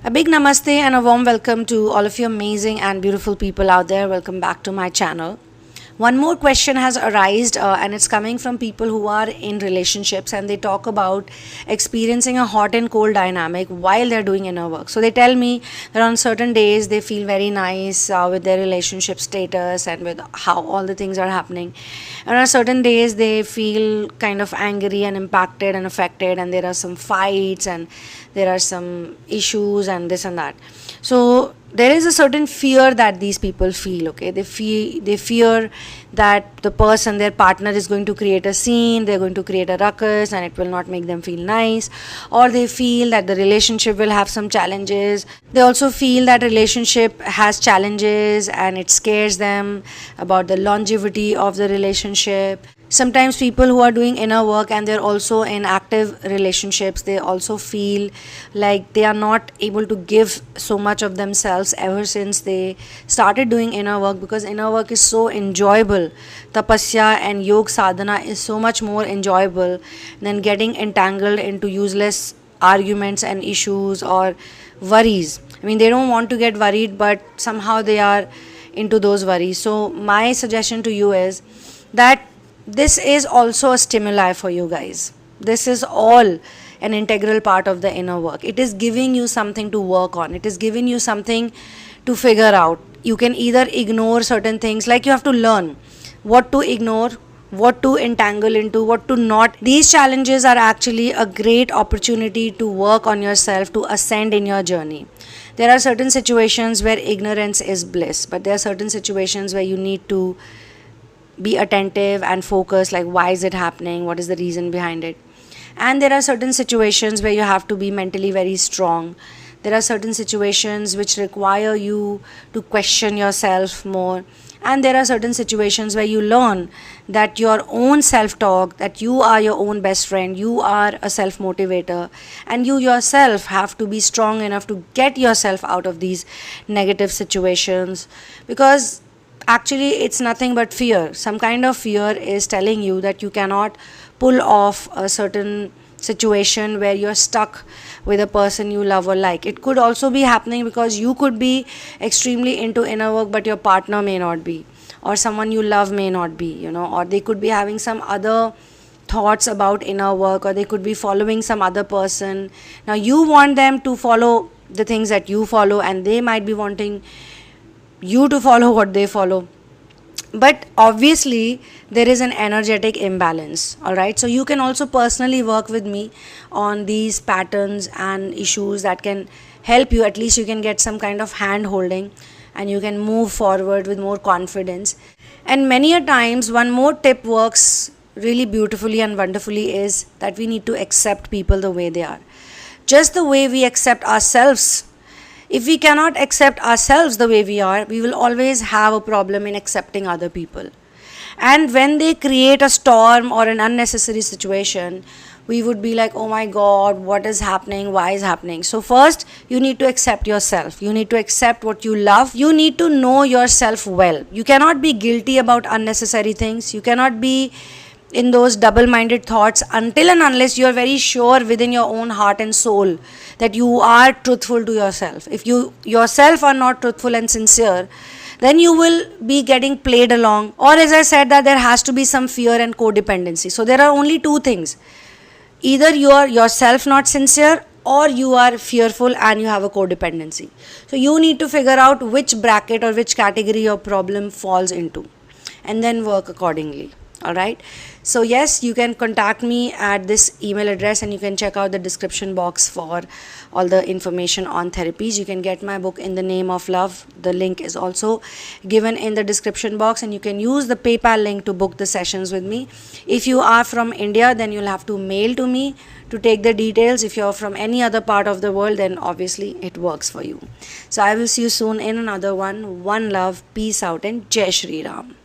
A big namaste and a warm welcome to all of you amazing and beautiful people out there. Welcome back to my channel. One more question has arisen and it's coming from people who are in relationships, and they talk about experiencing a hot and cold dynamic while they're doing inner work. So they tell me that on certain days they feel very nice with their relationship status and with how all the things are happening, and on certain days they feel kind of angry and impacted and affected, and there are some fights and there are some issues and this and that. So there is a certain fear that these people feel. Okay, they fear that the person, their partner, is going to create a scene, they're going to create a ruckus, and it will not make them feel nice. Or they feel that the relationship will have some challenges. They also feel that relationship has challenges and it scares them about the longevity of the relationship. Sometimes people who are doing inner work and they're also in active relationships, they also feel like they are not able to give so much of themselves ever since they started doing inner work, because inner work is so enjoyable. Tapasya and yoga sadhana is so much more enjoyable than getting entangled into useless arguments and issues or worries. I mean, they don't want to get worried, but somehow they are into those worries. So my suggestion to you is that this is also a stimuli for you guys. This is all an integral part of the inner work. It is giving you something to work on. It is giving you something to figure out. You can either ignore certain things, like you have to learn what to ignore, what to entangle into, what to not. These challenges are actually a great opportunity to work on yourself, to ascend in your journey. There are certain situations where ignorance is bliss, but there are certain situations where you need to be attentive and focus, like why is it happening, what is the reason behind it. And there are certain situations where you have to be mentally very strong. There are certain situations which require you to question yourself more, and there are certain situations where you learn that your own self-talk, that you are your own best friend, you are a self-motivator, and you yourself have to be strong enough to get yourself out of these negative situations. Because actually it's nothing but fear. Some kind of fear is telling you that you cannot pull off a certain situation where you're stuck with a person you love or like. It could also be happening because you could be extremely into inner work but your partner may not be, or someone you love may not be, or they could be having some other thoughts about inner work, or they could be following some other person. Now you want them to follow the things that you follow, and they might be wanting you to follow what they follow. But obviously there is an energetic imbalance. All right, so you can also personally work with me on these patterns and issues that can help you. At least you can get some kind of hand holding and you can move forward with more confidence. And many a times one more tip works really beautifully and wonderfully is that we need to accept people the way they are, just the way we accept ourselves. If we cannot accept ourselves the way we are, we will always have a problem in accepting other people. And when they create a storm or an unnecessary situation, we would be like, oh my God, what is happening? Why is happening? So first, you need to accept yourself. You need to accept what you love. You need to know yourself well. You cannot be guilty about unnecessary things. You cannot be in those double-minded thoughts until and unless you are very sure within your own heart and soul that you are truthful to yourself. If you yourself are not truthful and sincere, then you will be getting played along. Or as I said, that there has to be some fear and codependency. So there are only two things. Either you are yourself not sincere, or you are fearful and you have a codependency. So you need to figure out which bracket or which category your problem falls into, and then work accordingly. Alright, so yes, you can contact me at this email address, and you can check out the description box for all the information on therapies. You can get my book In the Name of Love. The link is also given in the description box, and you can use the PayPal link to book the sessions with me. If you are from India, then you'll have to mail to me to take the details. If you're from any other part of the world, then obviously it works for you. So I will see you soon in another one. One love, peace out, and Jai Shri Ram.